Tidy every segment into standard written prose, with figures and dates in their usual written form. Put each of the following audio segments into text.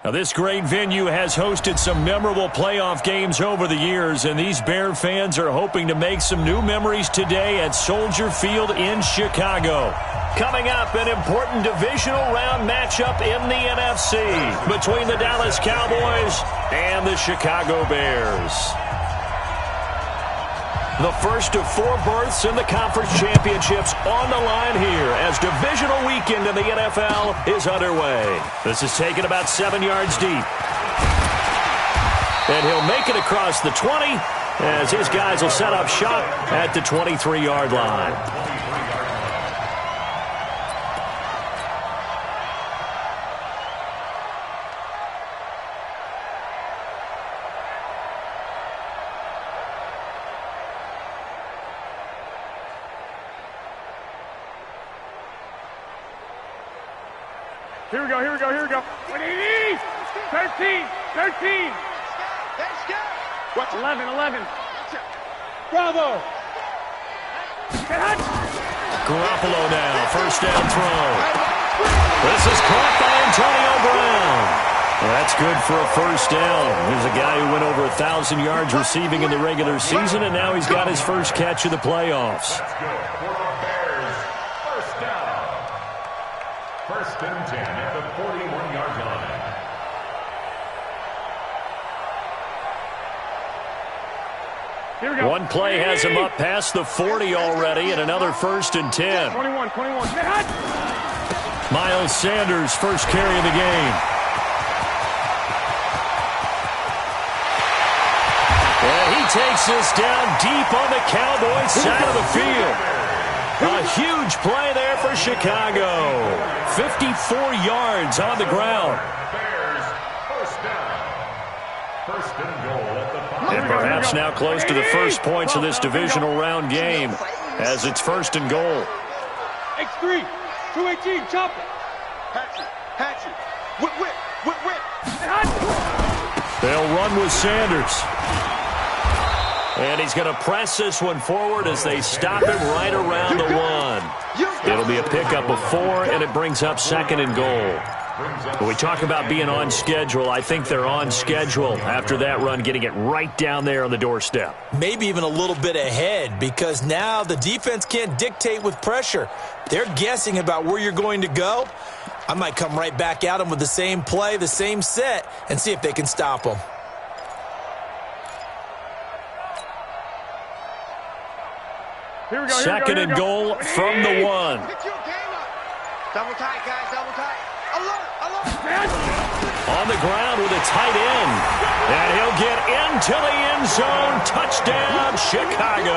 Now, this great venue has hosted some memorable playoff games over the years, and these Bear fans are hoping to make some new memories today at Soldier Field in Chicago. Coming up, an important divisional round matchup in the NFC between the Dallas Cowboys and the Chicago Bears. The first of 4 berths in the conference championships on the line here as divisional weekend in the NFL is underway. This is taken about 7 yards deep. And he'll make it across the 20 as his guys will set up shop at the 23-yard line. Here we go. 13. What? 11. Bravo. Garoppolo now, first down throw. This is caught by Antonio Brown. That's good for a first down. Here's a guy who went over 1,000 yards receiving in the regular season, and now he's got his first catch of the playoffs. First and 10 at the 41-yard line. Here we go. One play has him up past the 40 already, and another first and 10. 21. Miles Sanders, first carry of the game. And he takes this down deep on the Cowboys side of the field. A huge play there for Chicago. 54 yards on the ground. Bears, first down. First and goal at the 5. And perhaps now close to the first points of this divisional round game as it's first and goal. X3, 218, chop it. Hatchet. Whip. They'll run with Sanders. And he's going to press this one forward as they stop him right around the 1. It'll be a pickup of 4, and it brings up second and goal. When we talk about being on schedule, I think they're on schedule after that run, getting it right down there on the doorstep. Maybe even a little bit ahead, because now the defense can't dictate with pressure. They're guessing about where you're going to go. I might come right back at them with the same play, the same set, and see if they can stop them. Second and goal from the 1. Double tight, guys, double tight. Alert. On the ground with a tight end. And he'll get into the end zone. Touchdown, Chicago.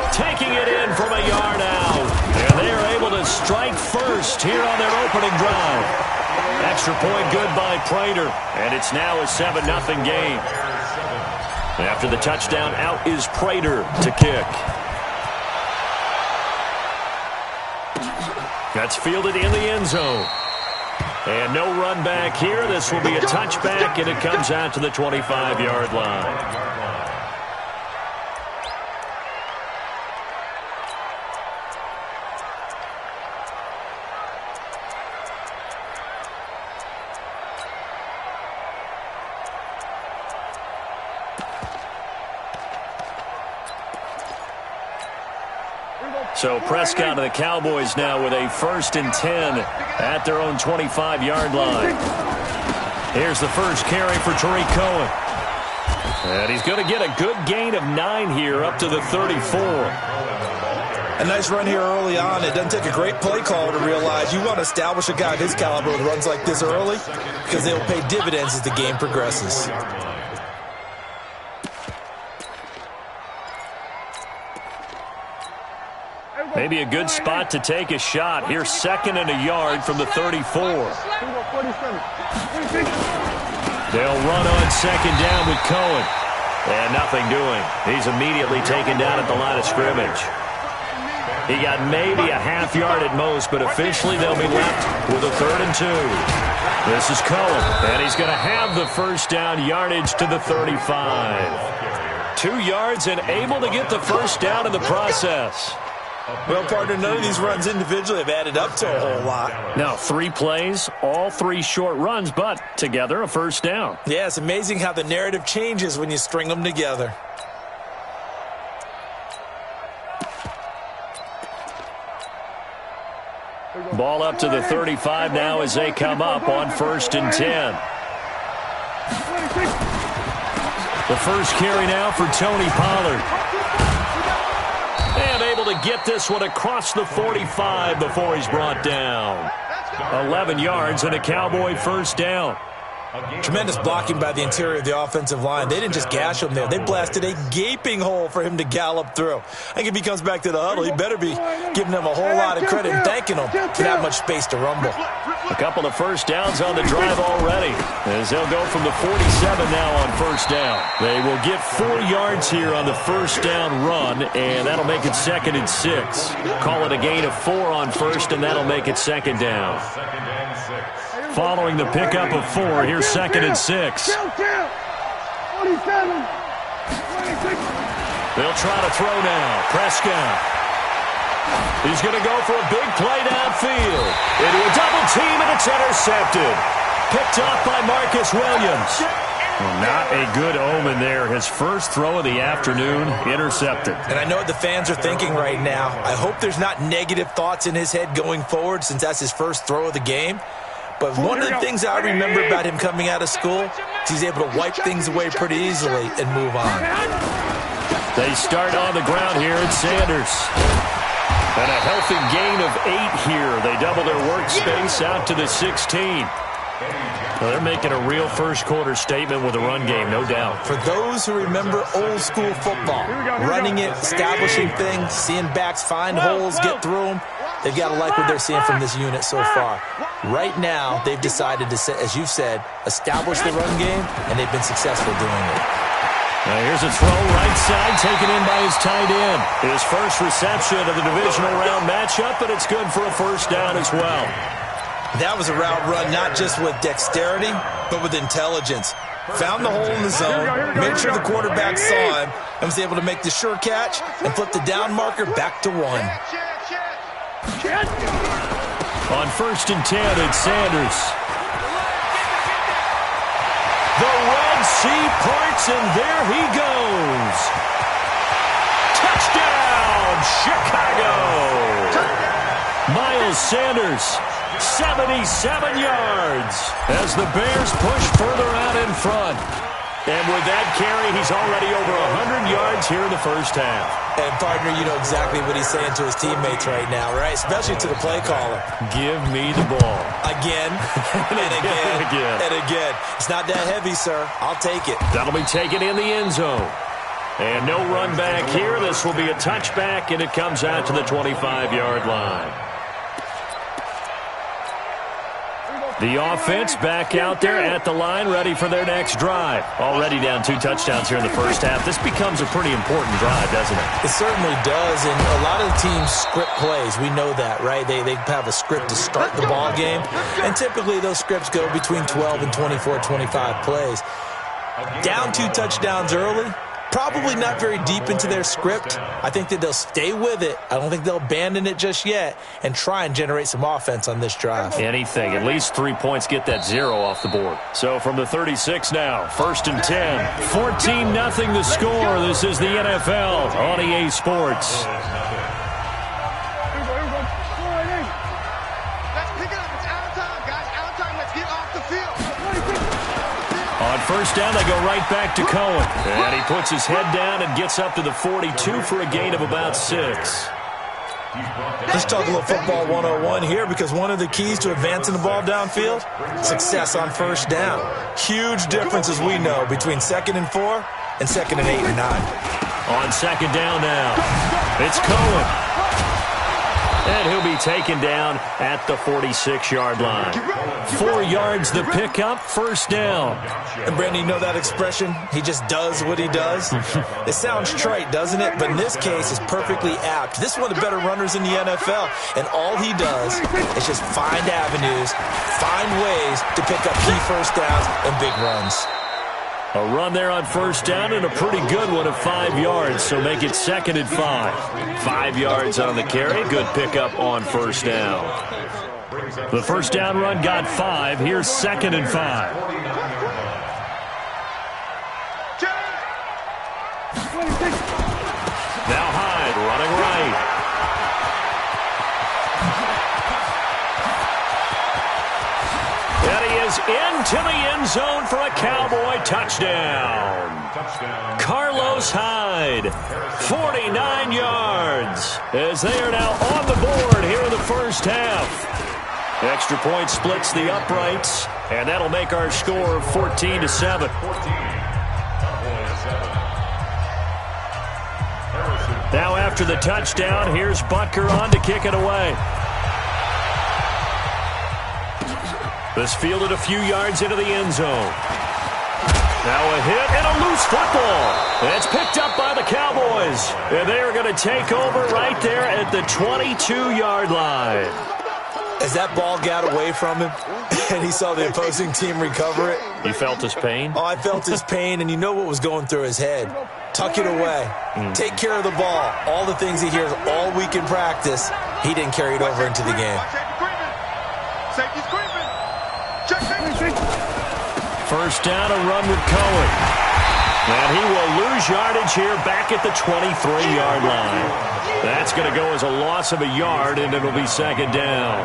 Taking it in from a yard out. And they are able to strike first here on their opening drive. Extra point good by Prater. And it's now a 7-0 game. After the touchdown, out is Prater to kick. That's fielded in the end zone. And no run back here. This will be a touchback, and it comes out to the 25-yard line. So Prescott and the Cowboys now with a first and 10 at their own 25-yard line. Here's the first carry for Tariq Cohen. And he's going to get a good gain of 9 here up to the 34. A nice run here early on. It doesn't take a great play caller to realize you want to establish a guy of his caliber with runs like this early because they will pay dividends as the game progresses. Maybe a good spot to take a shot. Here's second and a yard from the 34. They'll run on second down with Cohen. And nothing doing. He's immediately taken down at the line of scrimmage. He got maybe a half yard at most, but officially they'll be left with a 3rd and 2. This is Cohen, and he's going to have the first down yardage to the 35. 2 yards and able to get the first down in the process. Well, partner, none of these runs individually have added up to a whole lot. Now, 3 plays, all 3 short runs, but together a first down. Yeah, it's amazing how the narrative changes when you string them together. Ball up to the 35 now as they come up on 1st and 10. The first carry now for Tony Pollard. And able to get this one across the 45 before he's brought down. 11 yards and a Cowboy first down. Tremendous blocking by the interior of the offensive line. They didn't just gash him there. They blasted a gaping hole for him to gallop through. I think if he comes back to the huddle, he better be giving them a whole lot of credit and thanking them for that much space to rumble. A couple of first downs on the drive already, as they'll go from the 47 now on first down. They will get 4 yards here on the first down run, and that'll make it 2nd and 6. Call it a gain of 4 on first, and that'll make it 2nd down. Following the pickup of 4, here's 2nd and 6. 47, 26. They'll try to throw now. Prescott. He's going to go for a big play downfield. Into a double team, and it's intercepted. Picked off by Marcus Williams. Well, not a good omen there. His first throw of the afternoon, intercepted. And I know what the fans are thinking right now. I hope there's not negative thoughts in his head going forward since that's his first throw of the game. But one of the things I remember about him coming out of school is he's able to wipe things away pretty easily and move on. They start on the ground here at Sanders. And a healthy gain of 8 here. They double their workspace out to the 16. Well, they're making a real first-quarter statement with a run game, no doubt. For those who remember old-school football, running it, establishing things, seeing backs find holes, get through them, they've got to like what they're seeing from this unit so far. Right now, they've decided to, as you've said, establish the run game, and they've been successful doing it. Now here's a throw right side, taken in by his tight end. His first reception of the divisional round matchup, but it's good for a first down as well. That was a route run not just with dexterity, but with intelligence. Found the hole in the zone, made sure the quarterback saw him, and was able to make the sure catch and flip the down marker back to 1. On 1st and 10, it's Sanders. The Red Sea parts, and there he goes. Touchdown, Chicago! Miles Sanders, 77 yards, as the Bears push further out in front. And with that carry, he's already over 100 yards here in the first half. And, partner, you know exactly what he's saying to his teammates right now, right? Especially to the play caller. Give me the ball. Again, and again, and again. It's not that heavy, sir. I'll take it. That'll be taken in the end zone. And no run back here. This will be a touchback, and it comes out to the 25-yard line. The offense back out there at the line, ready for their next drive. Already down 2 touchdowns here in the first half. This becomes a pretty important drive, doesn't it? It certainly does, and a lot of the teams script plays. We know that, right? They have a script to start the ball game, and typically those scripts go between 12 and 24, 25 plays. Down 2 touchdowns early, probably not very deep into their script. I think that they'll stay with it. I don't think they'll abandon it just yet and try and generate some offense on this drive. Anything. At least 3 points, get that 0 off the board. So from the 36 now, 1st and 10. 14-0 the score. This is the NFL on EA Sports. Let's pick it up. It's out of time, guys. Out of time. Let's get off the field. On first down, they go right back to Cohen. And he puts his head down and gets up to the 42 for a gain of about 6. Let's talk a little football 101 here, because one of the keys to advancing the ball downfield, success on first down. Huge difference, as we know, between 2nd and 4 and 2nd and 8 or 9. On 2nd down now, it's Cohen. And he'll be taken down at the 46-yard line. 4 yards the pickup, first down. And, Brandon, you know that expression? He just does what he does? It sounds trite, doesn't it? But in this case, it's perfectly apt. This is one of the better runners in the NFL. And all he does is just find avenues, find ways to pick up key first downs and big runs. A run there on first down and a pretty good one of 5 yards, so make it 2nd and 5. 5 yards on the carry. Good pickup on first down. The first down run got 5. Here's 2nd and 5. Now Hyde running right. And he is into the end zone for a Cowboy touchdown. Carlos Hyde, 49 yards, as they are now on the board here in the first half. Extra point splits the uprights, and that'll make our score 14-7. Now after the touchdown, here's Butker on to kick it away. This fielded a few yards into the end zone. Now a hit and a loose football. It's picked up by the Cowboys. And they are going to take over right there at the 22-yard line. As that ball got away from him and he saw the opposing team recover it. You felt his pain? Oh, I felt his pain, and you know what was going through his head. Tuck it away. Take care of the ball. All the things he hears all week in practice, he didn't carry it over into the game. First down, a run with Cohen. And he will lose yardage here back at the 23-yard line. That's going to go as a loss of a yard, and it'll be 2nd down.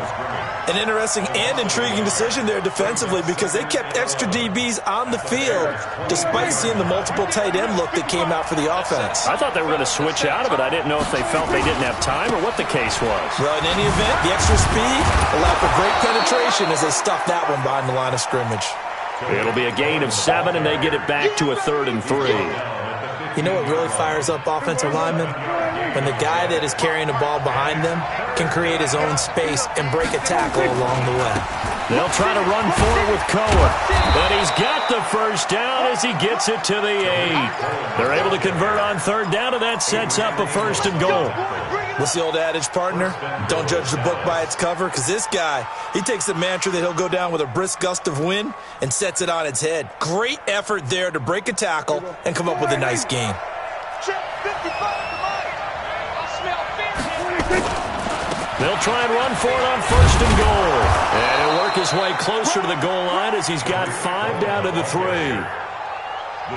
An interesting and intriguing decision there defensively, because they kept extra DBs on the field despite seeing the multiple tight end look that came out for the offense. I thought they were going to switch out of it. I didn't know if they felt they didn't have time or what the case was. Well, in any event, the extra speed allowed for great penetration as they stuffed that one behind the line of scrimmage. It'll be a gain of 7, and they get it back to a 3rd and 3. You know what really fires up offensive linemen? When the guy that is carrying the ball behind them can create his own space and break a tackle along the way. They'll try to run for it with Cohen. But he's got the first down as he gets it to the 8. They're able to convert on 3rd down, and that sets up a 1st and goal. What's the old adage, partner? Don't judge the book by its cover, because this guy, he takes the mantra that he'll go down with a brisk gust of wind and sets it on its head. Great effort there to break a tackle and come up with a nice gain. They'll try and run for it on 1st and goal. And he'll work his way closer to the goal line as he's got 5 down to the 3.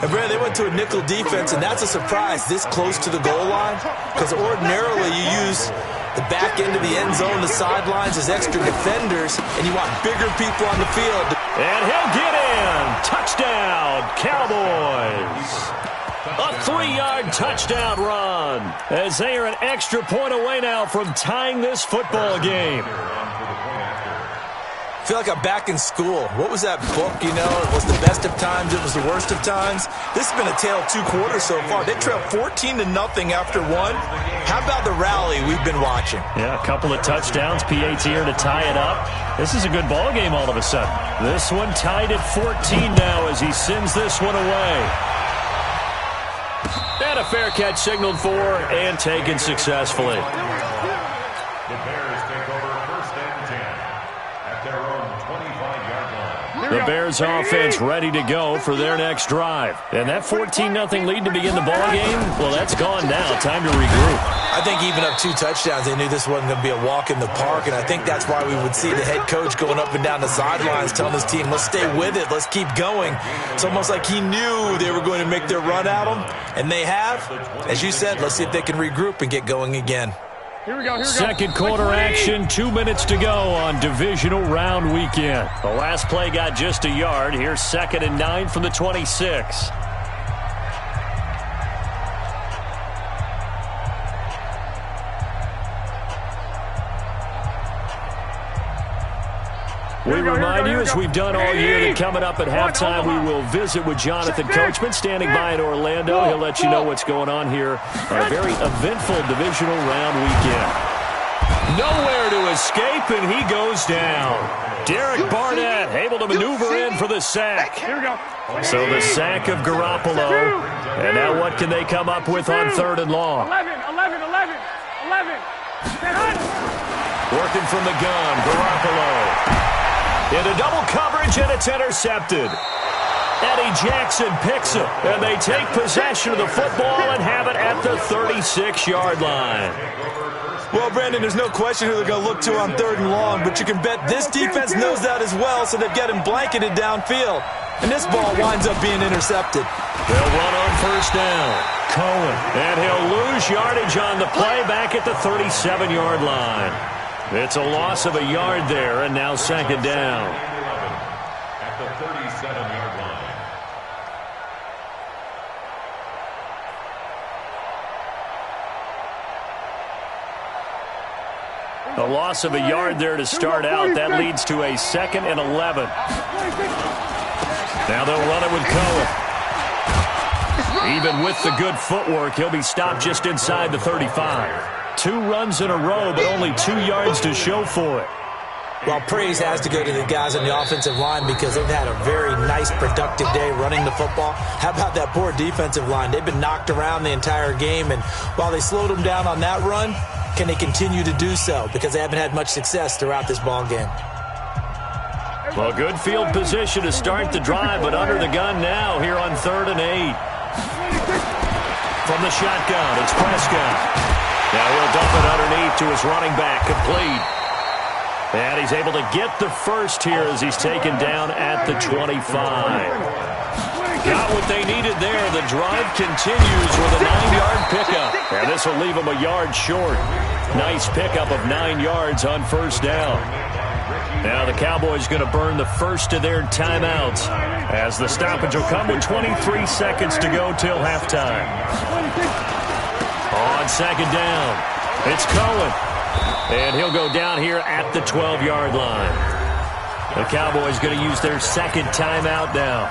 And Brad, they went to a nickel defense, and that's a surprise this close to the goal line, because ordinarily you use the back end of the end zone, the sidelines as extra defenders, and you want bigger people on the field. And he'll get in. Touchdown, Cowboys. A 3-yard touchdown run as they are an extra point away now from tying this football game. I feel like I'm back in school. What was that book, you know? It was the best of times, it was the worst of times. This has been a tale of 2 quarters so far. They trailed 14-0 after 1. How about the rally we've been watching? Yeah, a couple of touchdowns. P.A.'s here to tie it up. This is a good ball game all of a sudden. This one tied at 14 now as he sends this one away. And a fair catch signaled for and taken successfully. The Bears offense ready to go for their next drive. And that 14-0 lead to begin the ball game, well, that's gone now. Time to regroup. I think even up 2 touchdowns, they knew this wasn't going to be a walk in the park, and I think that's why we would see the head coach going up and down the sidelines telling his team, let's stay with it, let's keep going. It's almost like he knew they were going to make their run at him, and they have. As you said, let's see if they can regroup and get going again. Here we go. Second quarter action, 2 minutes to go on divisional round weekend. The last play got just a yard. Here's 2nd and 9 from the 26. We remind you, as we've done all year, that coming up at halftime, we will visit with Jonathan Coachman, standing by in Orlando. He'll let you know what's going on here on a very eventful divisional round weekend. Nowhere to escape, and he goes down. Derek Barnett able to maneuver in for the sack. Here we go. So the sack of Garoppolo. And now what can they come up with on 3rd and long? 11. Working from the gun, Garoppolo. Into double coverage, and it's intercepted. Eddie Jackson picks it, and they take possession of the football and have it at the 36-yard line. Well, Brandon, there's no question who they're going to look to on 3rd and long, but you can bet this defense knows that as well, so they've got him blanketed downfield. And this ball winds up being intercepted. They'll run on 1st down. Cohen, and he'll lose yardage on the play back at the 37-yard line. It's a loss of a yard there, and now 2nd down. At the 37-yard line. A loss of a yard there to start out. That leads to a 2nd and 11. Now they'll run it with Cohen. Even with the good footwork, he'll be stopped just inside the 35. 2 runs in a row, but only 2 yards to show for it. Well, praise has to go to the guys on the offensive line because they've had a very nice, productive day running the football. How about that poor defensive line? They've been knocked around the entire game, and while they slowed them down on that run, can they continue to do so? Because they haven't had much success throughout this ball game. Well, good field position to start the drive, but under the gun now here on 3rd and 8. From the shotgun, it's Prescott. Now he'll dump it underneath to his running back, complete. And he's able to get the first here as he's taken down at the 25. Got what they needed there. The drive continues with a 9-yard pickup. And this will leave them a yard short. Nice pickup of 9 yards on 1st down. Now the Cowboys going to burn the first of their timeouts as the stoppage will come with 23 seconds to go till halftime. On 2nd down, it's Cohen. And he'll go down here at the 12-yard line. The Cowboys going to use their 2nd timeout now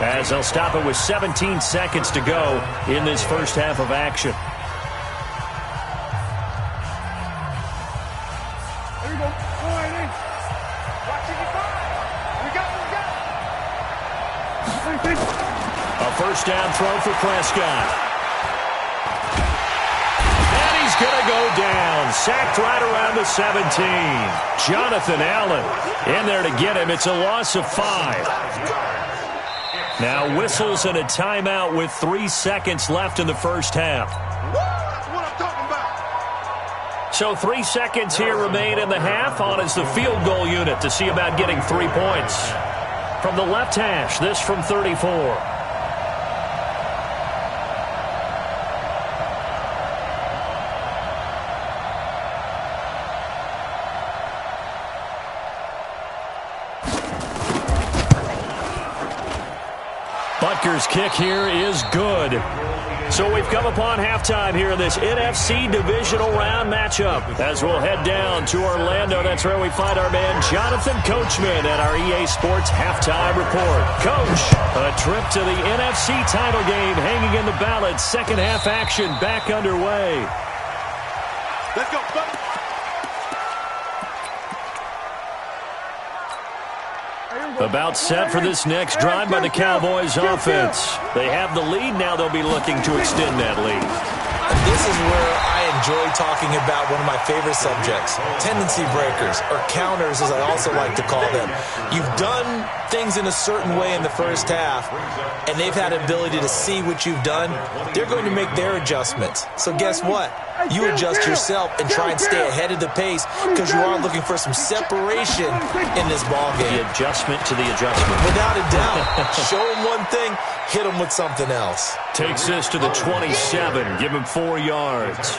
as they'll stop it with 17 seconds to go in this first half of action. There you go. All right, in. Watch it, we got it. A 1st down throw for Prescott. Going to go down. Sacked right around the 17. Jonathan Allen in there to get him. It's a loss of 5. Now whistles and a timeout with 3 seconds left in the first half. That's what I'm talking about. So 3 seconds here remain in the half. On is the field goal unit to see about getting 3 points. From the left hash, this from 34. Butker's kick here is good. So we've come upon halftime here in this NFC divisional round matchup. As we'll head down to Orlando, that's where we find our man Jonathan Coachman at our EA Sports Halftime Report. Coach, a trip to the NFC title game hanging in the balance. 2nd half action back underway. Let's go, buddy. About set for this next drive by the Cowboys offense. They have the lead. Now they'll be looking to extend that lead. This is where I enjoy talking about one of my favorite subjects, tendency breakers, or counters as I also like to call them. You've done things in a certain way in the first half, and they've had an ability to see what you've done. They're going to make their adjustments. So guess what? You adjust yourself and try and stay ahead of the pace because you are looking for some separation in this ball game. The adjustment to the adjustment. Without a doubt. Show them one thing, hit them with something else. Takes this to the 27. Give him 4 yards.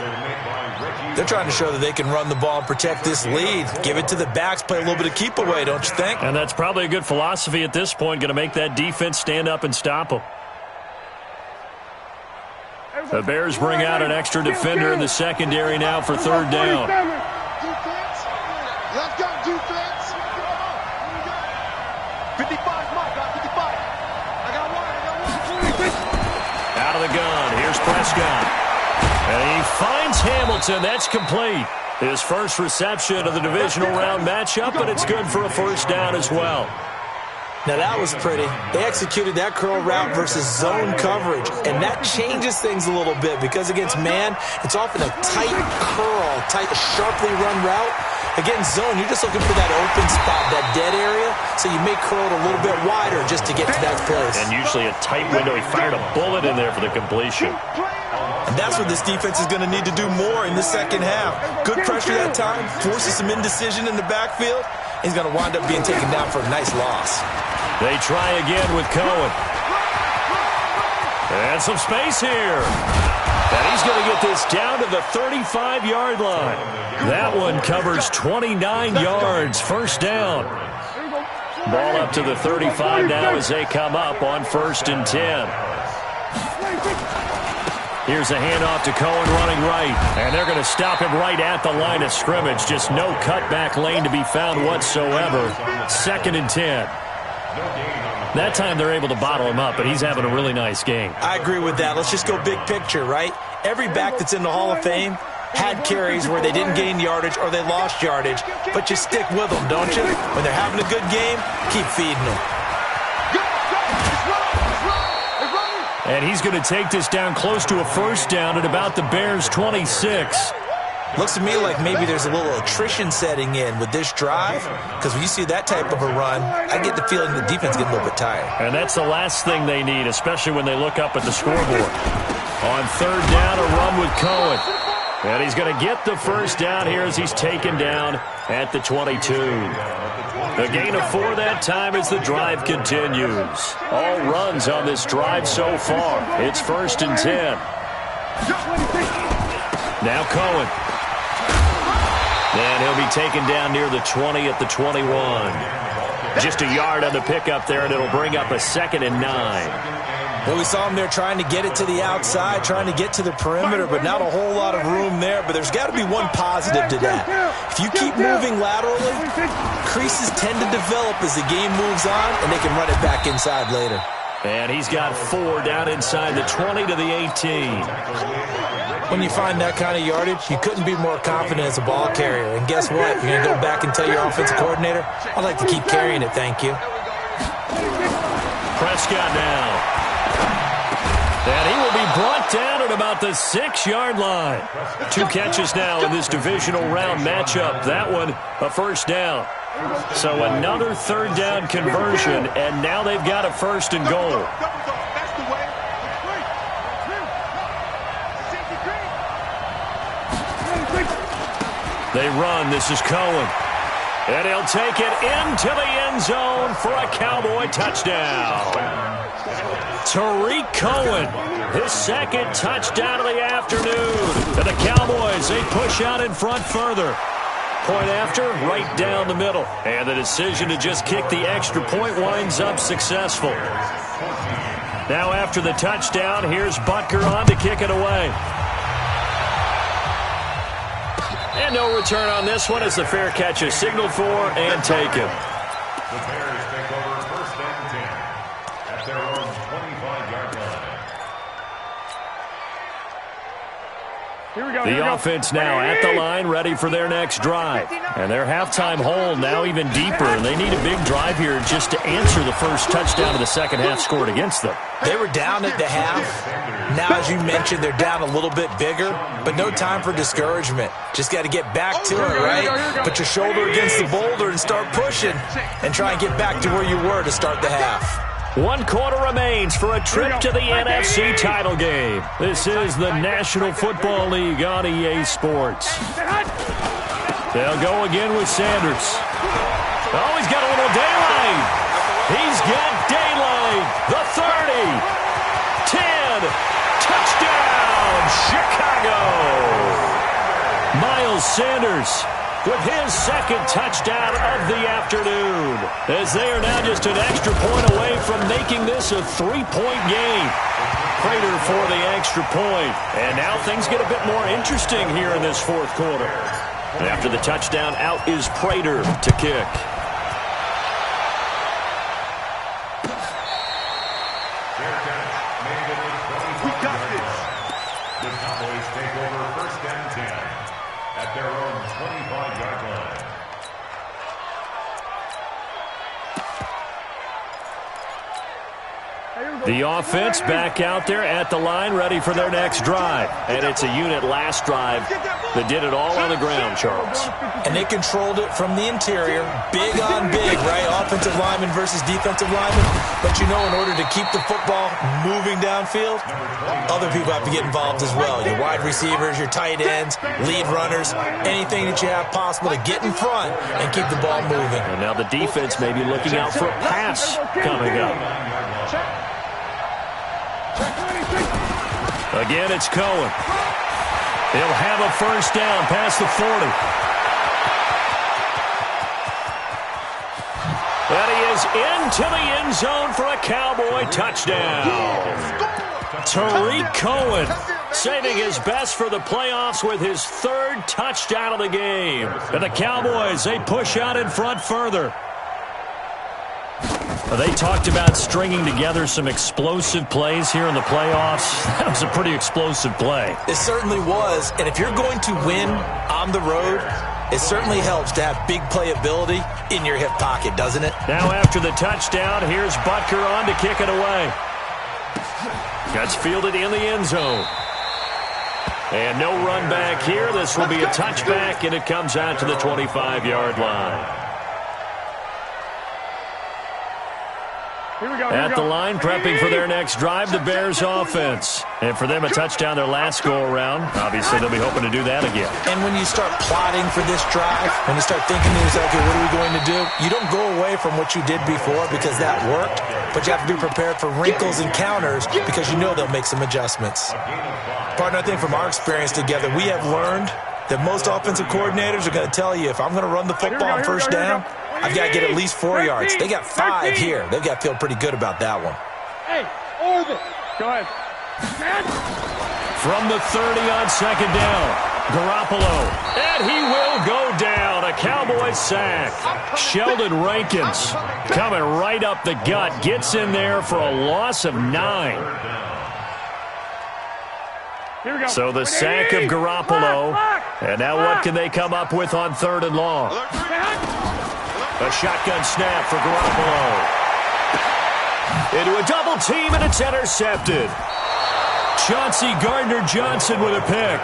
They're trying to show that they can run the ball and protect this lead. Give it to the backs, play a little bit of keep away, don't you think? And that's probably a good philosophy at this point. Going to make that defense stand up and stop them. The Bears bring out an extra defender in the secondary now for 3rd down. Defense. Let's go, defense. 55's Mike, got 55. I got one. Out of the gun. Here's Prescott. And he finds Hamilton. That's complete. His first reception of the divisional round matchup, and it's good for a 1st down as well. Now that was pretty. They executed that curl route versus zone coverage, and that changes things a little bit because against man, it's often a tight curl, tight, sharply run route. Against zone, you're just looking for that open spot, that dead area, so you may curl it a little bit wider just to get to that place. And usually a tight window. He fired a bullet in there for the completion. And that's what this defense is going to need to do more in the second half. Good pressure that time, forces some indecision in the backfield. He's going to wind up being taken down for a nice loss. They try again with Cohen. And some space here. And he's going to get this down to the 35-yard line. That one covers 29 yards. First down. Ball up to the 35 now as they come up on 1st and 10. Here's a handoff to Cohen running right. And they're going to stop him right at the line of scrimmage. Just no cutback lane to be found whatsoever. 2nd and 10. That time they're able to bottle him up, but he's having a really nice game. I agree with that. Let's just go big picture, right? Every back that's in the Hall of Fame had carries where they didn't gain yardage or they lost yardage, but you stick with them, don't you? When they're having a good game, keep feeding them. And he's going to take this down close to a first down at about the Bears' 26. Looks to me like maybe there's a little attrition setting in with this drive, because when you see that type of a run, I get the feeling the defense gets a little bit tired. And that's the last thing they need, especially when they look up at the scoreboard. On 3rd down, a run with Cohen. And he's going to get the first down here as he's taken down at the 22. The gain of 4 that time as the drive continues. All runs on this drive so far. It's 1st and 10. Now Cohen. And he'll be taken down near the 20 at the 21. Just a yard on the pickup there, and it'll bring up a 2nd and 9. Well, we saw him there trying to get it to the outside, trying to get to the perimeter, but not a whole lot of room there. But there's got to be one positive to that. If you keep moving laterally, creases tend to develop as the game moves on, and they can run it back inside later. And he's got 4 down inside the 20 to the 18. When you find that kind of yardage, you couldn't be more confident as a ball carrier. And guess what? You're going to go back and tell your offensive coordinator, I'd like to keep carrying it, thank you. Prescott now. And he will be brought down at about the 6-yard line. 2 catches now in this divisional round matchup. That one, a first down. So another 3rd down conversion, and now they've got a 1st and goal. They run. This is Cohen. And he'll take it into the end zone for a Cowboy touchdown. Tariq Cohen, his 2nd touchdown of the afternoon. And the Cowboys, they push out in front further. Point after, right down the middle. And the decision to just kick the extra point winds up successful. Now after the touchdown, here's Butker on to kick it away. And no return on this one as the fair catch is signaled for and taken. The Bears take over 1st and 10 at their own 25-yard line. The offense now at the line, ready for their next drive. And their halftime hole now even deeper. And they need a big drive here just to answer the first touchdown of the second half scored against them. They were down at the half. Now, as you mentioned, they're down a little bit bigger, but no time for discouragement. Just got to get back to it, right? Put your shoulder against the boulder and start pushing and try and get back to where you were to start the half. 1 quarter remains for a trip to the NFC title game. This is the National Football League on EA Sports. They'll go again with Sanders. Oh, he's got a little daylight. He's got daylight. The 30. 10. Touchdown, Chicago. Miles Sanders with his 2nd touchdown of the afternoon, as they are now just an extra point away from making this a 3-point game. Prater for the extra point. And now things get a bit more interesting here in this 4th quarter. After the touchdown, out is Prater to kick. We got this. The Cowboys take over 1st and 10 at their own 25-yard line. The offense back out there at the line, ready for their next drive. And it's a unit last drive that did it all on the ground, Charles. And they controlled it from the interior, big on big, right? Offensive lineman versus defensive lineman. But you know, in order to keep the football moving downfield, other people have to get involved as well. Your wide receivers, your tight ends, lead runners, anything that you have possible to get in front and keep the ball moving. And now the defense may be looking out for a pass coming up. Again, it's Cohen. He'll have a first down past the 40. And he is into the end zone for a Cowboy touchdown. Tariq Cohen saving his best for the playoffs with his third touchdown of the game. And the Cowboys, they push out in front further. They talked about stringing together some explosive plays here in the playoffs. That was a pretty explosive play. It certainly was. And if you're going to win on the road, it certainly helps to have big playability in your hip pocket, doesn't it? Now after the touchdown, here's Butker on to kick it away. Gets fielded in the end zone. And no run back here. This will be a touchback, and it comes out to the 25-yard line. At the line, prepping for their next drive, the Bears offense. And for them, a touchdown their last go-around. Obviously, they'll be hoping to do that again. And when you start plotting for this drive, when you start thinking to yourself, okay, what are we going to do? You don't go away from what you did before because that worked, but you have to be prepared for wrinkles and counters because you know they'll make some adjustments. Partner, I think from our experience together, we have learned that most offensive coordinators are going to tell you, if I'm going to run the football on first down, I've got to get at least 4 yards. They got 5 here. They've got to feel pretty good about that one. Hey, orbit. Go ahead. From the 30 on second down, Garoppolo. And he will go down. A Cowboy sack. Sheldon Rankins coming right up the gut. Gets in there for a loss of 9. Here we go. So the sack of Garoppolo. And now what can they come up with on third and long? A shotgun snap for Garoppolo. Into a double team, and it's intercepted. Chauncey Gardner-Johnson with a pick.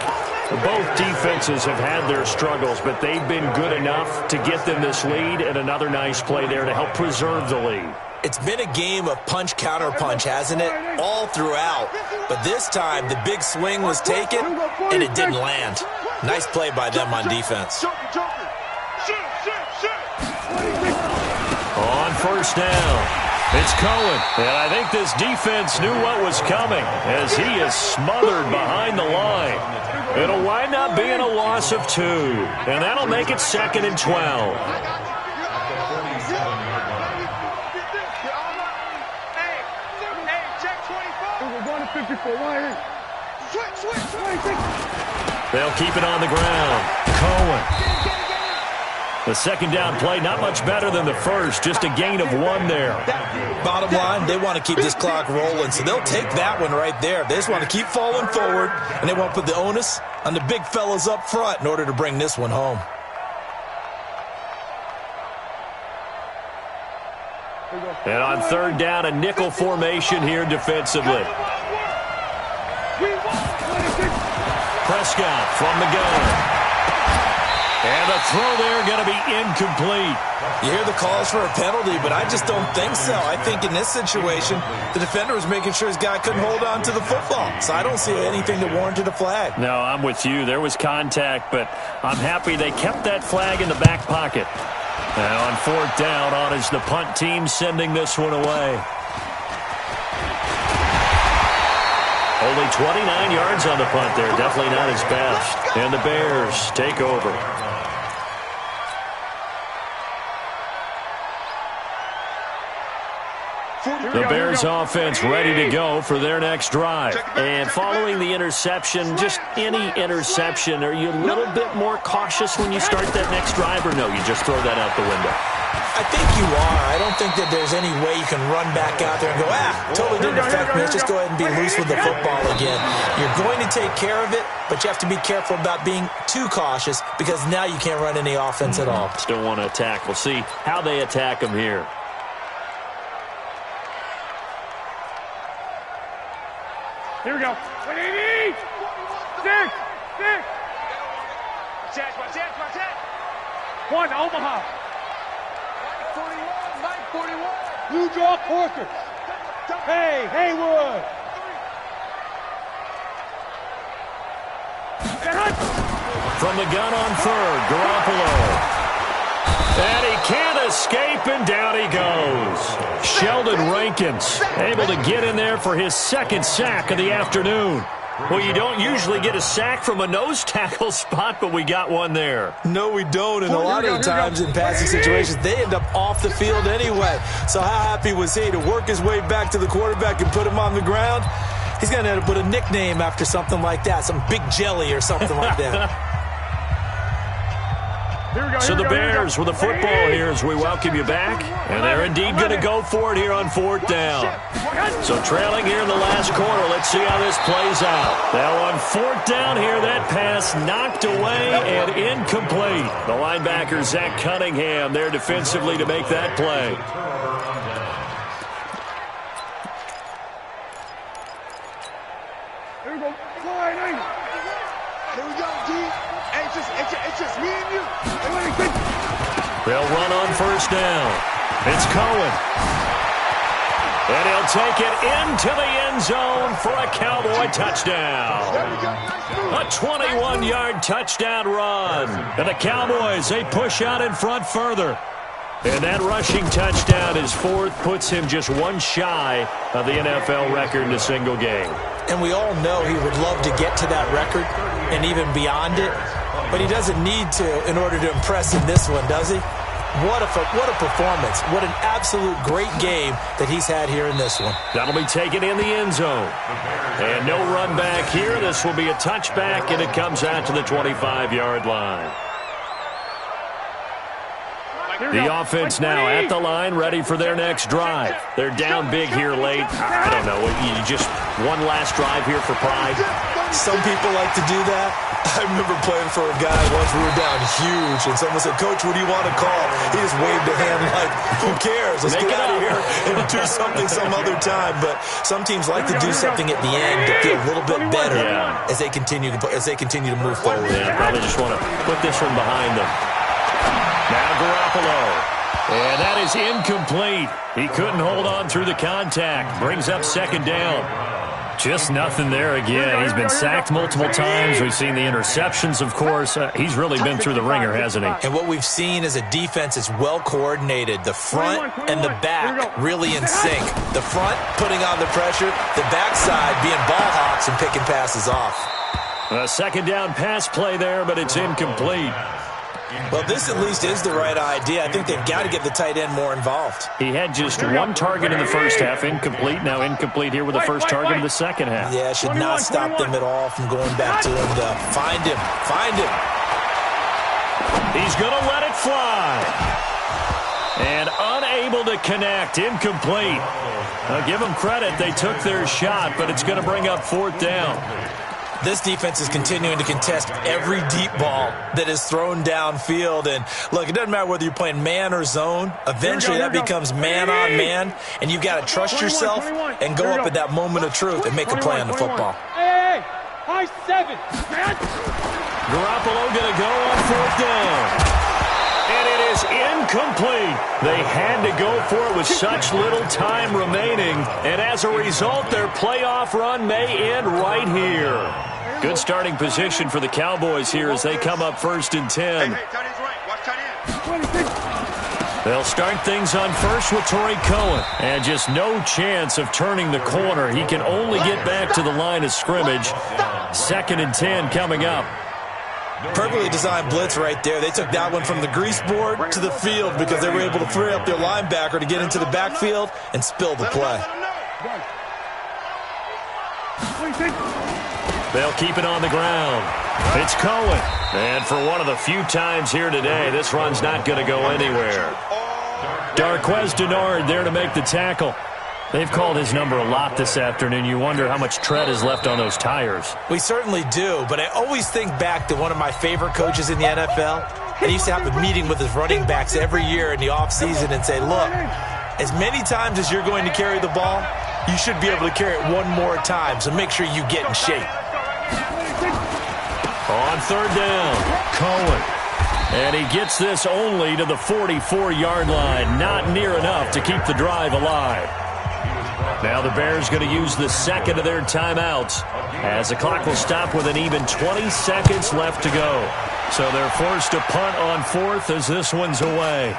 Both defenses have had their struggles, but they've been good enough to get them this lead, and another nice play there to help preserve the lead. It's been a game of punch-counter-punch, hasn't it? All throughout. But this time, the big swing was taken, and it didn't land. Nice play by them on defense. On first down, it's Cohen. And I think this defense knew what was coming as he is smothered behind the line. It'll wind up being a loss of 2. And that'll make it 2nd and 12. They'll keep it on the ground. Cohen. The second down play, not much better than the first, just a gain of 1 there. Bottom line, they want to keep this clock rolling, so they'll take that one right there. They just want to keep falling forward, and they want to put the onus on the big fellas up front in order to bring this one home. And on third down, a nickel formation here defensively. Prescott from the gun. And the throw there going to be incomplete. You hear the calls for a penalty, but I just don't think so. I think in this situation, the defender was making sure his guy couldn't hold on to the football. So I don't see anything that warranted a flag. No, I'm with you. There was contact, but I'm happy they kept that flag in the back pocket. And on fourth down, on is the punt team sending this one away. Only 29 yards on the punt there. Definitely not his best. And the Bears take over. The Bears offense ready to go for their next drive. And following the interception, just any interception, are you a little bit more cautious when you start that next drive, or no, you just throw that out the window? I think you are. I don't think that there's any way you can run back out there and go, totally didn't affect me. Let's just go ahead and be loose with the football again. You're going to take care of it, but you have to be careful about being too cautious because now you can't run any offense at all. Still want to attack. We'll see how they attack them here. Here we go. 180. 6. Watch it. One, Omaha. Mike 41. Blue draw, Corker. Hey, Haywood. From the gun on third, Garoppolo. And he can't escape, and down he goes. Sheldon Rankins able to get in there for his second sack of the afternoon. Well, you don't usually get a sack from a nose tackle spot, but we got one there. No, we don't, and a lot of the times in passing situations, they end up off the field anyway. So how happy was he to work his way back to the quarterback and put him on the ground? He's going to end up with a nickname after something like that, some Big Jelly or something like that. So the Bears with the football here as we welcome you back. And they're indeed going to go for it here on fourth down. So trailing here in the last quarter. Let's see how this plays out. Now on fourth down here, that pass knocked away and incomplete. The linebacker, Zach Cunningham, there defensively to make that play. Here we go. Slide. Here we go, D. Hey, it's just me and you. They'll run on first down. It's Cohen. And he'll take it into the end zone for a Cowboy touchdown. A 21-yard touchdown run. And the Cowboys, they push out in front further. And that rushing touchdown is fourth, puts him just one shy of the NFL record in a single game. And we all know he would love to get to that record and even beyond it. But he doesn't need to in order to impress in this one, does he? What a performance. What an absolute great game that he's had here in this one. That'll be taken in the end zone. And no run back here. This will be a touchback, and it comes out to the 25-yard line. The offense now at the line, ready for their next drive. They're down big here late. I don't know. You just one last drive here for pride. Some people like to do that. I remember playing for a guy once. We were down huge, and someone said, "Coach, what do you want to call?" He just waved a hand like, "Who cares? Let's get out of here and do something some other time." But some teams like to do something at the end to feel a little bit better as they continue to move forward. Yeah, probably just want to put this one behind them. Now Garoppolo. And that is incomplete. He couldn't hold on through the contact. Brings up second down. Just nothing there again. He's been sacked multiple times. We've seen the interceptions, of course. He's really been through the ringer, hasn't he? And what we've seen is a defense is well coordinated. The front and the back really in sync. The front putting on the pressure. The backside being ball hawks and picking passes off. A second down pass play there, but it's incomplete. Well, this at least is the right idea. I think they've got to get the tight end more involved. He had just one target in the first half, incomplete. Now incomplete here with the first target in the second half. Yeah, should not stop them at all from going back to him to find him. He's going to let it fly. And unable to connect, incomplete. Now give them credit, they took their shot, but it's going to bring up fourth down. This defense is continuing to contest every deep ball that is thrown downfield. And, look, it doesn't matter whether you're playing man or zone. Eventually that becomes man on man, and you've got to trust yourself and go up at that moment of truth and make a play on the football. Hey, high 7. Garoppolo going to go on fourth down. And it is incomplete. They had to go for it with such little time remaining. And as a result, their playoff run may end right here. Good starting position for the Cowboys here as they come up first and 10. They'll start things on first with Torrey Cohen. And just no chance of turning the corner. He can only get back to the line of scrimmage. Second and 10 coming up. Perfectly designed blitz right there. They took that one from the grease board to the field because they were able to free up their linebacker to get into the backfield and spill the play. They'll keep it on the ground. It's Cohen. And for one of the few times here today, this run's not going to go anywhere. Darquez Denard there to make the tackle. They've called his number a lot this afternoon. You wonder how much tread is left on those tires. We certainly do, but I always think back to one of my favorite coaches in the NFL. And he used to have a meeting with his running backs every year in the offseason and say, look, as many times as you're going to carry the ball, you should be able to carry it one more time, so make sure you get in shape. On third down, Cohen. And he gets this only to the 44-yard line. Not near enough to keep the drive alive. Now the Bears going to use the second of their timeouts as the clock will stop with an even 20 seconds left to go. So they're forced to punt on fourth as this one's away.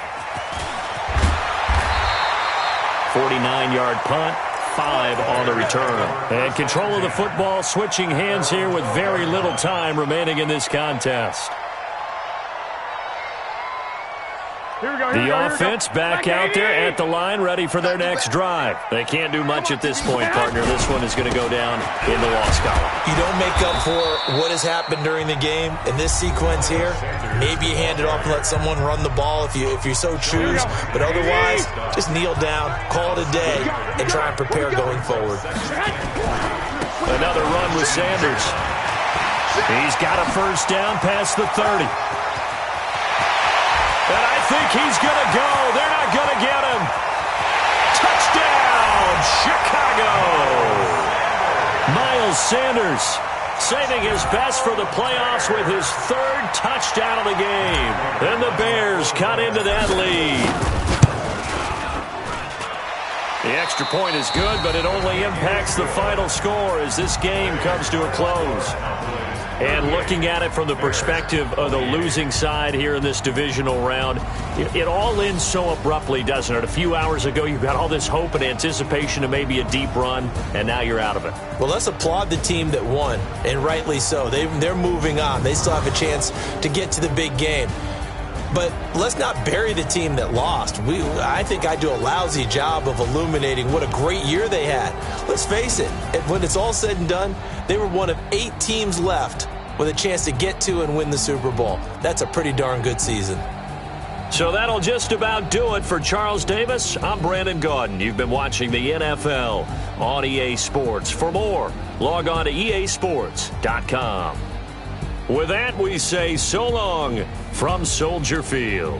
49-yard punt, 5 on the return. And control of the football switching hands here with very little time remaining in this contest. The offense back out there at the line, ready for their next drive. They can't do much at this point, partner. This one is going to go down in the loss column. You don't make up for what has happened during the game. In this sequence here, maybe you hand it off and let someone run the ball if you so choose. But otherwise, just kneel down, call it a day, and try and prepare going forward. Another run with Sanders. He's got a first down past the 30. And I think he's going to go. They're not going to get him. Touchdown, Chicago. Miles Sanders saving his best for the playoffs with his third touchdown of the game. And the Bears cut into that lead. The extra point is good, but it only impacts the final score as this game comes to a close. And looking at it from the perspective of the losing side here in this divisional round, it all ends so abruptly, doesn't it? A few hours ago, you got all this hope and anticipation of maybe a deep run, and now you're out of it. Well, let's applaud the team that won, and rightly so. They're moving on. They still have a chance to get to the big game. But let's not bury the team that lost. I think I do a lousy job of illuminating what a great year they had. Let's face it, when it's all said and done, they were one of 8 teams left with a chance to get to and win the Super Bowl. That's a pretty darn good season. So that'll just about do it for Charles Davis. I'm Brandon Gaudin. You've been watching the NFL on EA Sports. For more, log on to easports.com. With that, we say so long from Soldier Field.